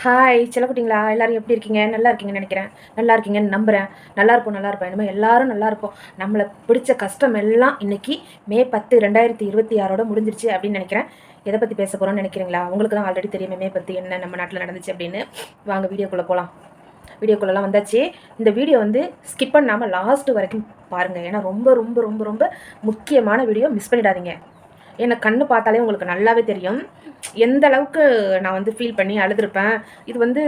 Hi செல்லக்குட்டிங்களா, எல்லாரும் எப்படி இருக்கீங்க? நல்லா இருக்கீங்கன்னு நினைக்கிறேன். நல்லா இருக்கீங்கன்னு நம்புகிறேன். நல்லா இருப்போம். இனிமேல் எல்லாரும் நல்லா இருப்போம். நம்மளை பிடிச்ச கஷ்டம் எல்லாம் இன்னைக்கு மே 10 2026 முடிஞ்சிருச்சு அப்படின்னு நினைக்கிறேன். எதை பற்றி பேச போகிறோம்னு நினைக்கிறீங்களா? உங்களுக்கு தான் ஆல்ரெடி தெரியுமே மே 10 என்ன நம்ம நாட்டில் நடந்துச்சு அப்படின்னு. வாங்க வீடியோக்குள்ளே போகலாம். வீடியோக்குள்ளெல்லாம் வந்தாச்சு. இந்த வீடியோ ஸ்கிப் பண்ணாமல் லாஸ்ட் வரைக்கும் பாருங்கள். ஏன்னா ரொம்ப ரொம்ப ரொம்ப ரொம்ப முக்கியமான வீடியோ. மிஸ் பண்ணிடாதீங்க. என்னை கண்ணு பார்த்தாலே உங்களுக்கு நல்லாவே தெரியும் எந்த அளவுக்கு நான் ஃபீல் பண்ணி அழுதுருப்பேன். இது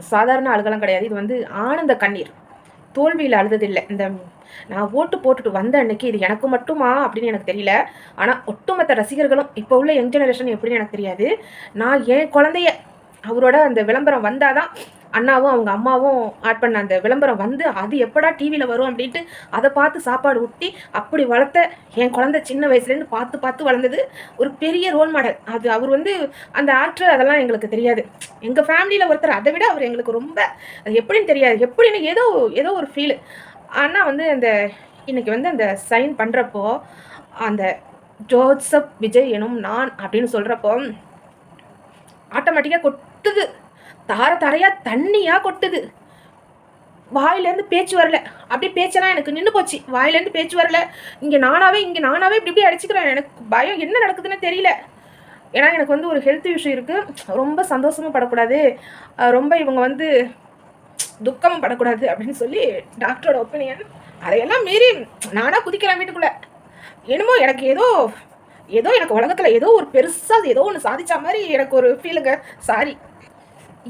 சாதாரண அழுகலாம் கிடையாது. இது ஆனந்த கண்ணீர். தோல்வியில் அழுததில்லை. நான் ஓட்டு போட்டுட்டு வந்த அன்னைக்கு இது எனக்கு மட்டுமா அப்படின்னு எனக்கு தெரியல. ஆனால் ஒட்டுமொத்த ரசிகர்களும் இப்போ உள்ள யங் ஜெனரேஷன் எப்படின்னு எனக்கு தெரியாது. நான் என் குழந்தைய அவரோட அந்த விளம்பரம் வந்தாதான் அண்ணாவும் அவங்க அம்மாவும் ஆட் பண்ண அந்த விளம்பரம் அது எப்படா டிவியில் வரும் அப்படின்ட்டு அதை பார்த்து சாப்பாடு ஊட்டி அப்படி வளர்த்த என் குழந்தை சின்ன வயசுலேருந்து பார்த்து பார்த்து வளர்ந்தது. ஒரு பெரிய ரோல் மாடல். அவர் அந்த ஆக்டர் அதெல்லாம் எங்களுக்கு தெரியாது. எங்கள் ஃபேமிலியில் ஒருத்தர், அதை விட அவர் எங்களுக்கு ரொம்ப எப்படின்னு தெரியாது. எப்படின்னு ஏதோ ஒரு ஃபீல். ஆனால் அந்த இன்னைக்கு அந்த சைன் பண்ணுறப்போ அந்த ஜோசப் விஜய் எனும் நான் அப்படின்னு சொல்கிறப்போ ஆட்டோமேட்டிக்காக கொட்டுது. தாரையாக தண்ணியாக கொட்டுது. வாயிலேருந்து பேச்சு வரல. அப்படி பேச்செல்லாம் எனக்கு நின்று போச்சு. வாயிலேருந்து பேச்சு வரல. இங்கே நானாவே இப்படி அடிச்சுக்கிறேன். எனக்கு பயம், என்ன நடக்குதுன்னு தெரியல. ஏன்னா எனக்கு ஒரு ஹெல்த் இஷ்யூ இருக்குது. ரொம்ப சந்தோஷமும் படக்கூடாது, ரொம்ப இவங்க துக்கமும் படக்கூடாது அப்படின்னு சொல்லி டாக்டரோட ஒப்பீனியன். அதையெல்லாம் மீறி நானாக குதிக்கிறேன் வீட்டுக்குள்ளே. என்னமோ எனக்கு ஏதோ எனக்கு உலகத்தில் ஏதோ ஒரு பெருசாக ஏதோ ஒன்று சாதிச்ச மாதிரி எனக்கு ஒரு ஃபீலுங்க. சாரி,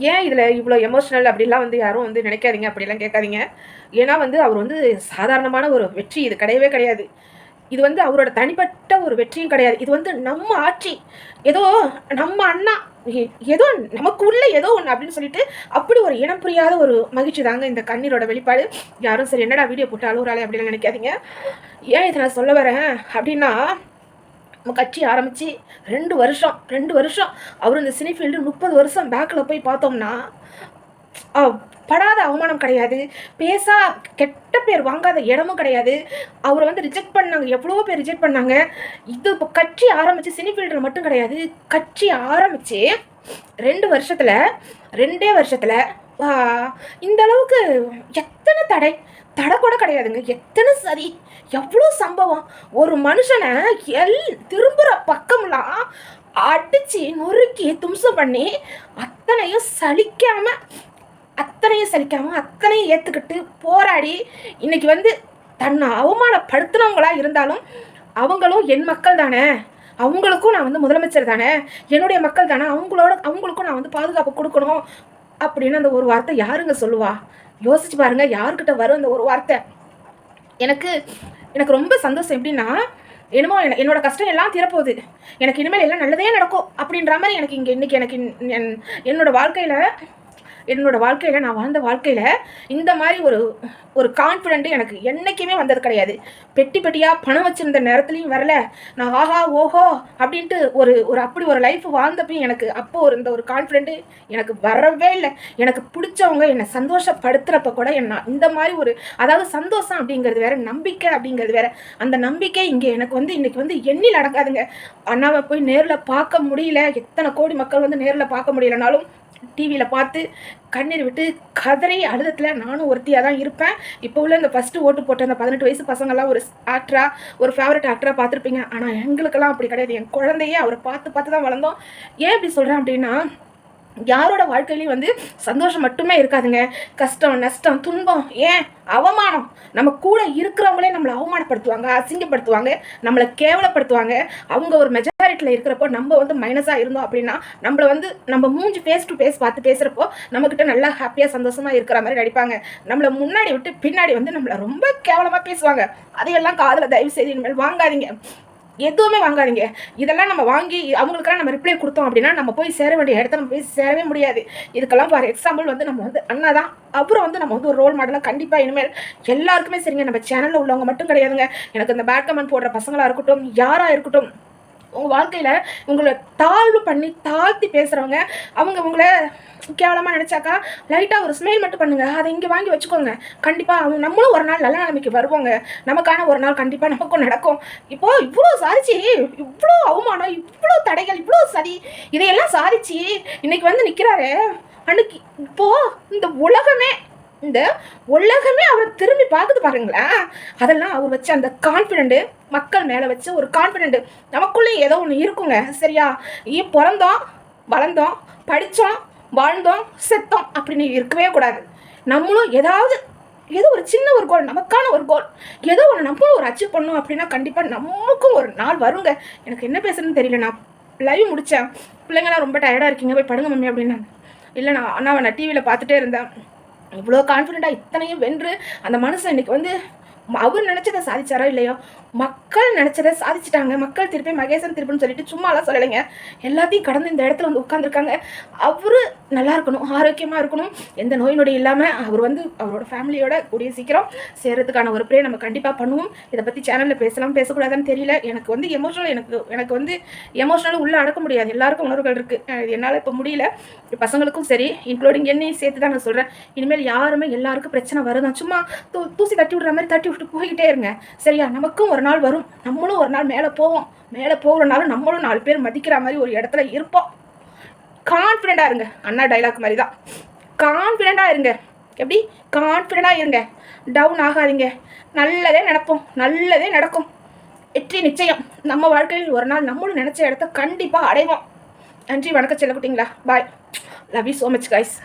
ஏன் இதில் இவ்வளோ எமோஷ்னல் அப்படிலாம் யாரும் நினைக்காதீங்க, அப்படிலாம் கேட்காதீங்க. ஏன்னா அவர் சாதாரணமான ஒரு வெற்றி இது கிடையவே கிடையாது. இது அவரோட தனிப்பட்ட ஒரு வெற்றியும் கிடையாது. இது நம்ம ஆட்சி, ஏதோ நம்ம அண்ணா, ஏதோ நமக்கு உள்ள ஏதோ ஒன்று அப்படின்னு சொல்லிட்டு அப்படி ஒரு இனம் புரியாத ஒரு மகிழ்ச்சி தாங்க இந்த கண்ணீரோட வெளிப்பாடு. யாரும் சரி என்னடா வீடியோ போட்டு அழுகுறாளே அப்படின்னு நினைக்காதீங்க. ஏன் இதை நான் சொல்ல வரேன் அப்படின்னா, நம்ம கட்சி ஆரம்பித்து 2 வருஷம் அவர் இந்த சினி ஃபீல்டு 30 வருஷம் பேக்கில் போய் பார்த்தோம்னா படாத அவமானம் கிடையாது, கெட்ட பேர் வாங்காத இடமும் கிடையாது. அவரை ரிஜெக்ட் பண்ணாங்க, எவ்வளோ பேர் ரிஜெக்ட் பண்ணாங்க. இது இப்போ கட்சி ஆரம்பித்து சினி ஃபீல்டில் மட்டும் கிடையாது, கட்சி ஆரம்பித்து 2 வருஷத்தில் இந்த அளவுக்கு எத்தனை தடை கூட கிடையாதுங்க. எத்தனை சரி, எவ்வளோ சம்பவம். ஒரு மனுஷனை திரும்புகிற பக்கம்லாம் அடித்து நொறுக்கி தும்சம் பண்ணி அத்தனையும் சலிக்காமல் அத்தனையும் ஏற்றுக்கிட்டு போராடி இன்னைக்கு தன்னை அவமானப்படுத்தினவங்களா இருந்தாலும் அவங்களும் என் மக்கள் தானே, அவங்களுக்கும் நான் முதலமைச்சர் தானே, என்னுடைய மக்கள் தானே, அவங்களுக்கும் நான் பாதுகாப்பு கொடுக்கணும் அப்படின்னு அந்த ஒரு வார்த்தை யாருங்க சொல்லுவா? யோசிச்சு பாருங்க, யாருக்கிட்ட வரும் அந்த ஒரு வார்த்தை? எனக்கு ரொம்ப சந்தோஷம். எப்படின்னா, என்னமோ என்னோட கஷ்டம் எல்லாம் தீரப்போகுது, எனக்கு இனிமேல் எல்லாம் நல்லதே நடக்கும் அப்படின்ற மாதிரி எனக்கு இன்னைக்கு எனக்கு என்னோட வாழ்க்கையில் நான் வாழ்ந்த வாழ்க்கையில் இந்த மாதிரி ஒரு கான்ஃபிடென்ட்டு எனக்கு என்றைக்குமே வந்தது கிடையாது. பெட்டியாக பணம் வச்சுருந்த நேரத்துலையும் வரல. நான் ஆஹா ஓஹோ அப்படின்ட்டு அப்படி ஒரு லைஃப் வாழ்ந்தப்பையும் எனக்கு அப்போ இந்த ஒரு கான்ஃபிடென்ட்டு எனக்கு வரவே இல்லை. எனக்கு பிடிச்சவங்க என்னை சந்தோஷப்படுத்துகிறப்ப கூட இந்த மாதிரி அதாவது சந்தோஷம் அப்படிங்கிறது வேறு, நம்பிக்கை அப்படிங்கிறது வேறு. அந்த நம்பிக்கை இங்கே எனக்கு இன்னைக்கு எண்ணில் அடங்காதுங்க. அண்ணாவை போய் நேரில் பார்க்க முடியல, எத்தனை கோடி மக்கள் நேரில் பார்க்க முடியலனாலும் டிவியில் பார்த்து கண்ணீர் விட்டு கதறி அழுதத்தில் நானும் ஒருத்தியாக தான் இருப்பேன். இப்போ உள்ள இந்த ஃபஸ்ட்டு ஓட்டு போட்ட அந்த 18 வயசு பசங்கள்லாம் ஒரு ஆக்டராக, ஒரு ஃபேவரட் ஆக்டராக பார்த்துருப்பீங்க. ஆனால் எங்களுக்கெல்லாம் அப்படி கிடையாது. என் குழந்தையே அவரை பார்த்து தான் வளர்ந்தோம். ஏன் இப்படி சொல்கிறேன் அப்படின்னா, யாரோட வாழ்க்கையிலையும் சந்தோஷம் மட்டுமே இருக்காதுங்க. கஷ்டம், நஷ்டம், துன்பம், ஏன் அவமானம். நம்ம கூட இருக்கிறவங்களே நம்மளை அவமானப்படுத்துவாங்க, அசிங்கப்படுத்துவாங்க, நம்மளை கேவலப்படுத்துவாங்க. அவங்க ஒரு மெஜாரிட்டியில் இருக்கிறப்போ நம்ம மைனஸாக இருந்தோம் அப்படின்னா நம்மளை நம்ம மூஞ்சி ஃபேஸ் டு ஃபேஸ் பார்த்து பேசுகிறப்போ நம்மக்கிட்ட நல்லா ஹாப்பியாக சந்தோஷமாக இருக்கிற மாதிரி நடிப்பாங்க. நம்மளை முன்னாடி விட்டு பின்னாடி நம்மளை ரொம்ப கேவலமாக பேசுவாங்க. அதையெல்லாம் காதில் தயவு செய்து இனிமேல் வாங்காதீங்க, எதுவுமே வாங்காதீங்க. இதெல்லாம் நம்ம வாங்கி அவங்களுக்கெல்லாம் நம்ம ரிப்ளை கொடுத்தோம் அப்படின்னா நம்ம போய் சேர வேண்டிய இடத்த நம்ம போய் சேரவே முடியாது. இதுக்கெல்லாம் ஃபார் எக்ஸாம்பிள் நம்ம அண்ணா தான். அப்புறம் நம்ம ஒரு ரோல் மாடலாக கண்டிப்பாக இனிமேல் எல்லாருக்குமே சரிங்க. நம்ம சேனலில் உள்ளவங்க மட்டும் கிடையாதுங்க. எனக்கு இந்த பேட் கமெண்ட் போடுற பசங்களாக இருக்கட்டும், யாராக இருக்கட்டும், உங்கள் வாழ்க்கையில் உங்களை தாழ்வு பண்ணி தாழ்த்தி பேசுகிறவங்க, உங்களை கேவலமாக நினச்சாக்கா லைட்டாக ஒரு ஸ்மெயில் மட்டும் பண்ணுங்கள், அதை இங்கே வாங்கி வச்சுக்கோங்க. கண்டிப்பாக நம்மளும் ஒரு நாள் நல்ல நிலைமைக்கு வருவோங்க. நமக்கான ஒரு நாள் கண்டிப்பாக நமக்கும் நடக்கும். இப்போது இவ்வளோ சாதிச்சு, இவ்வளோ அவமானம், இவ்வளோ தடைகள், இவ்வளோ சரி, இதையெல்லாம் சாதிச்சு இன்னைக்கு நிற்கிறாரு. அன்னைக்கு இப்போது இந்த உலகமே அவரை திரும்பி பார்க்குது பாருங்களேன். அதெல்லாம் அவர் வச்ச அந்த கான்ஃபிடென்ட்டு, மக்கள் மேலே வச்ச ஒரு கான்ஃபிடென்ட்டு, நமக்குள்ளேயும் ஏதோ ஒன்று இருக்குங்க. சரியா? பிறந்தோம், வளர்ந்தோம், படித்தோம், வாழ்ந்தோம், செத்தோம் அப்படின்னு இருக்கவே கூடாது. நம்மளும் ஏதோ ஒரு சின்ன ஒரு கோல், நமக்கான ஒரு கோல், ஏதோ ஒன்று நம்மளும் ஒரு அச்சீவ் பண்ணணும் அப்படின்னா கண்டிப்பாக நமக்கும் ஒரு நாள் வருங்க. எனக்கு என்ன பேசுறதுன்னு தெரியல. நான் லைவ் முடித்தேன். பிள்ளைங்களாம் ரொம்ப டயர்டாக இருக்கீங்க, போய் படுங்க மம்மி அப்படின்னா. இல்லை நான் டிவியில் பார்த்துட்டே இருந்தேன். இவ்வளோ கான்ஃபிடென்ட்டாக இத்தனையும் வென்று அந்த மனுஷன் இன்னைக்கு அவர் நினச்சதை சாதிச்சாரோ இல்லையோ, மக்கள் நினச்சதை சாதிச்சிட்டாங்க. மக்கள் திருப்பி மகேசன் திருப்பின்னு சொல்லிட்டு சும்மாலாம் சொல்லலைங்க. எல்லாத்தையும் கடந்து இந்த இடத்துல உட்காந்துருக்காங்க. அவர் நல்லா இருக்கணும், ஆரோக்கியமாக இருக்கணும், எந்த நோய் நொடி இல்லாமல் அவர் அவரோட ஃபேமிலியோட கூடிய சீக்கிரம் சேர்றதுக்கான ஒரு ப்ரே நம்ம கண்டிப்பாக பண்ணுவோம். இதை பற்றி சேனலில் பேசக்கூடாதுன்னு தெரியல. எனக்கு எமோஷனல் உள்ளே அடக்க முடியாது. எல்லாருக்கும் உணர்வுகள் இருக்குது. என்னால் இப்போ முடியல. பசங்களுக்கும் சரி, இன்க்ளூடிங் என்னையும் சேர்த்து தான் நான் சொல்கிறேன். இனிமேல் யாருமே எல்லாருக்கும் பிரச்சனை வருதான் சும்மா தூசி தட்டி விடுற மாதிரி தட்டி விட்டு போய்கிட்டே இருங்க. சரியா? நமக்கும் ஒரு நாள் வரும், நம்மளும் ஒரு நாள் மேலே போவோம். மேலே போகிறனாலும் நம்மளும் 4 பேர் மதிக்கிற மாதிரி ஒரு இடத்துல இருப்போம். கான்ஃபிடென்ட்டாக இருங்க. அண்ணா டைலாக் மாதிரி தான். கான்ஃபிடென்ட்டாக இருங்க. எப்படி? கான்ஃபிடென்ட்டாக இருங்க. டவுன் ஆகாதீங்க. நல்லதே நினைப்போம், நல்லதே நடக்கும். வெற்றி நிச்சயம். நம்ம வாழ்க்கையில் ஒரு நாள் நம்மளும் நினச்ச இடத்த கண்டிப்பாக அடைவோம். நன்றி, வணக்கம் செல்லக்குட்டிங்களா. Bye. Love you so much guys.